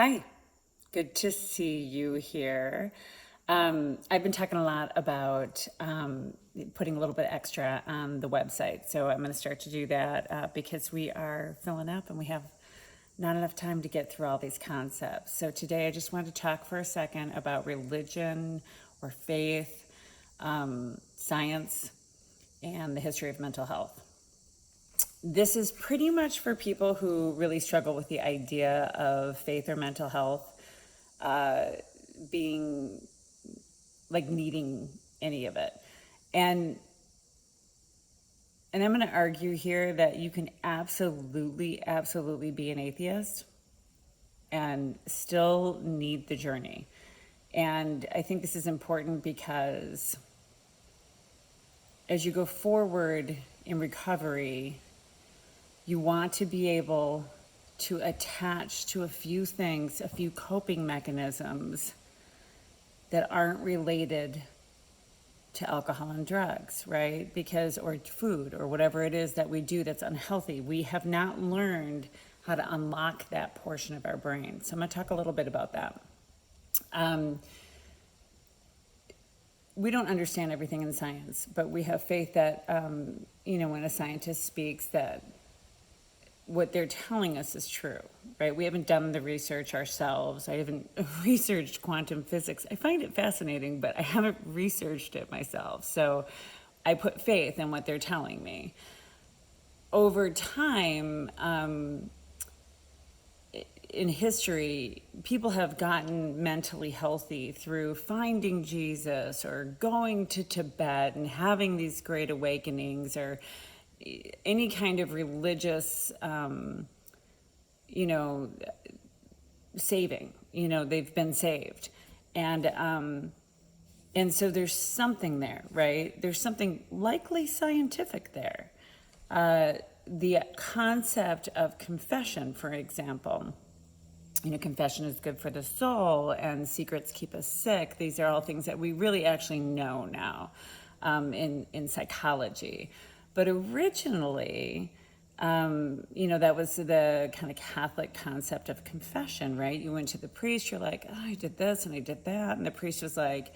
Hi, good to see you here. I've been talking a lot about putting a little bit extra on the website, so I'm going to start to do that because we are filling up and we have not enough time to get through all these concepts. So today I just wanted to talk for a second about religion or faith, science, and the history of mental health. This is pretty much for people who really struggle with the idea of faith or mental health being like needing any of it. And I'm going to argue here that you can absolutely be an atheist and still need the journey. And I think this is important because as you go forward in recovery, you want to be able to attach to a few things, a few coping mechanisms that aren't related to alcohol and drugs, right? Because, or food, or whatever it is that we do that's unhealthy. We have not learned how to unlock that portion of our brain. So I'm going to talk a little bit about that. We don't understand everything in science, but we have faith that, when a scientist speaks, that what they're telling us is true, right? We haven't done the research ourselves. I haven't researched quantum physics. I find it fascinating, but I haven't researched it myself. So I put faith in what they're telling me. Over time, in history, people have gotten mentally healthy through finding Jesus or going to Tibet and having these great awakenings or any kind of religious, saving, they've been saved. And so there's something there, right? There's something likely scientific there. The concept of confession, for example, confession is good for the soul and secrets keep us sick. These are all things that we really actually know now in psychology. But originally, that was the kind of Catholic concept of confession, right? You went to the priest, you're like, oh, I did this and I did that. And the priest was like,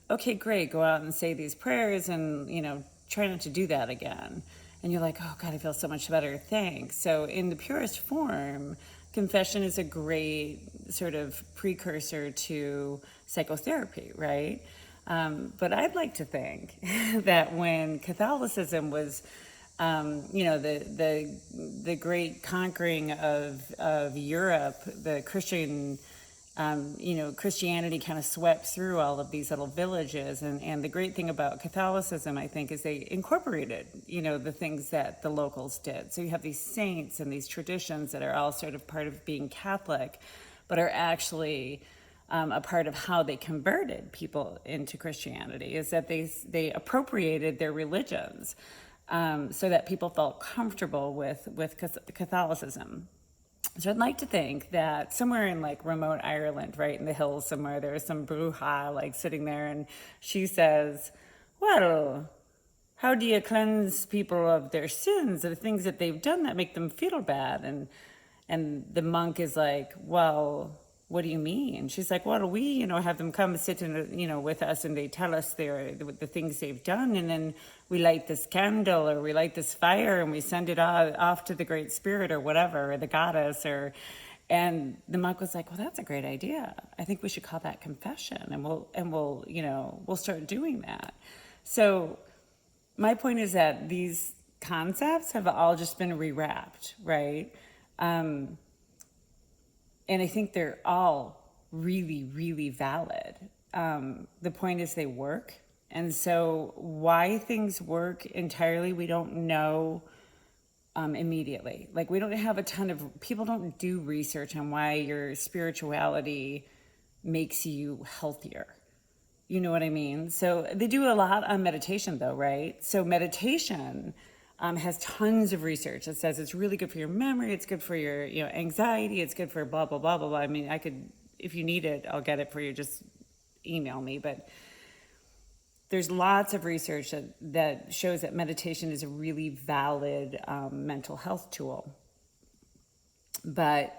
okay, great, go out and say these prayers and, try not to do that again. And you're like, oh God, I feel so much better, thanks. So in the purest form, confession is a great sort of precursor to psychotherapy, right? But I'd like to think that when Catholicism was, the great conquering of Europe, the Christian, Christianity kind of swept through all of these little villages. And the great thing about Catholicism, I think, is they incorporated, the things that the locals did. So you have these saints and these traditions that are all sort of part of being Catholic, but are actually a part of how they converted people into Christianity, is that they appropriated their religions so that people felt comfortable with Catholicism. So I'd like to think that somewhere in like remote Ireland, right in the hills somewhere, there's some bruja like sitting there, and she says, well, how do you cleanse people of their sins, the things that they've done that make them feel bad? And the monk is like, well, what do you mean? She's like, well, we, have them come sit in, with us, and they tell us the things they've done. And then we light this candle or we light this fire and we send it off to the Great Spirit or whatever, or the goddess and the monk was like, well, that's a great idea. I think we should call that confession, and we'll start doing that. So my point is that these concepts have all just been rewrapped, right? And I think they're all really, really valid. The point is they work. And so why things work entirely, we don't know immediately. Like, we don't have a ton of, people don't do research on why your spirituality makes you healthier. You know what I mean? So they do a lot on meditation though, right? So meditation has tons of research that says it's really good for your memory, it's good for your anxiety, it's good for blah, blah, blah, blah, blah. I mean, I could, if you need it, I'll get it for you, just email me. But there's lots of research that shows that meditation is a really valid mental health tool. But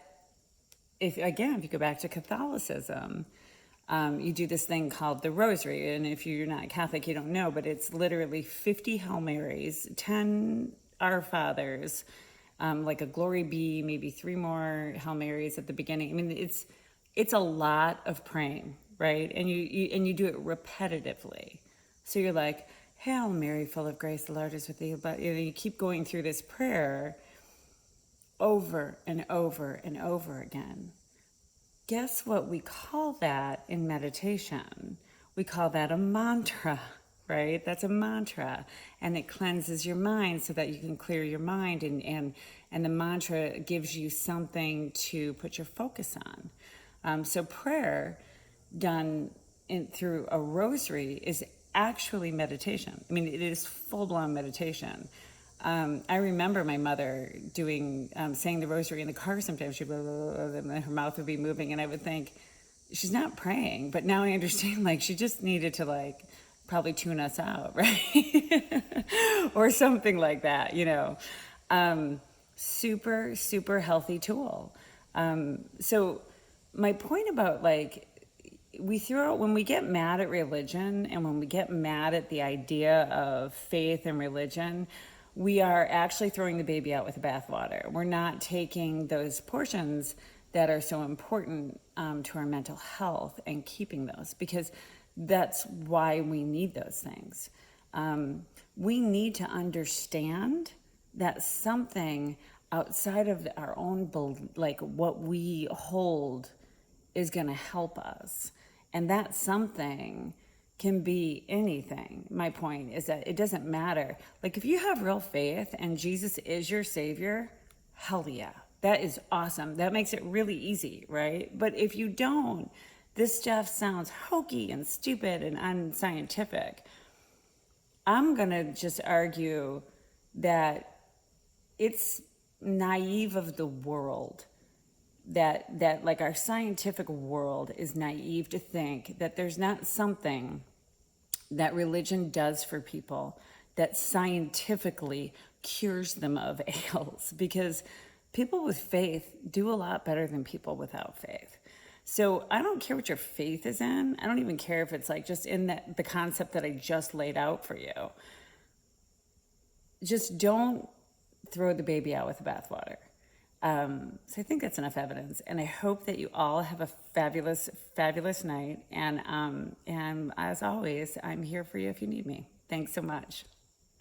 if you go back to Catholicism, you do this thing called the Rosary, and if you're not Catholic, you don't know, but it's literally 50 Hail Marys, 10 Our Fathers, like a Glory Be, maybe 3 more Hail Marys at the beginning. I mean, it's a lot of praying, right? And you do it repetitively. So you're like, Hail Mary, full of grace, the Lord is with thee. But you keep going through this prayer over and over and over again. Guess what we call that in meditation? We call that a mantra, right? That's a mantra, and it cleanses your mind so that you can clear your mind, and the mantra gives you something to put your focus on. So prayer done through a rosary is actually meditation. I mean, it is full-blown meditation. I remember my mother saying the rosary in the car sometimes. She'd blah, blah, blah, and her mouth would be moving, and I would think, she's not praying. But now I understand, like, she just needed to, like, probably tune us out, right? Or something like that, you know. Super, super healthy tool. So my point about, like, when we get mad at religion, and when we get mad at the idea of faith and religion, we are actually throwing the baby out with the bathwater. We're not taking those portions that are so important to our mental health and keeping those, because that's why we need those things. We need to understand that something outside of our own, like what we hold, is going to help us. And that something can be anything. My point is that it doesn't matter. Like, if you have real faith and Jesus is your savior, hell yeah, that is awesome. That makes it really easy, right? But if you don't, this stuff sounds hokey and stupid and unscientific. I'm gonna just argue that it's naive of the world, that like our scientific world is naive to think that there's not something that religion does for people that scientifically cures them of ails, because people with faith do a lot better than people without faith. So I don't care what your faith is in. I don't even care if it's like just in the concept that I just laid out for you. Just don't throw the baby out with the bathwater. So I think that's enough evidence, and I hope that you all have a fabulous, fabulous night. And as always, I'm here for you if you need me. Thanks so much.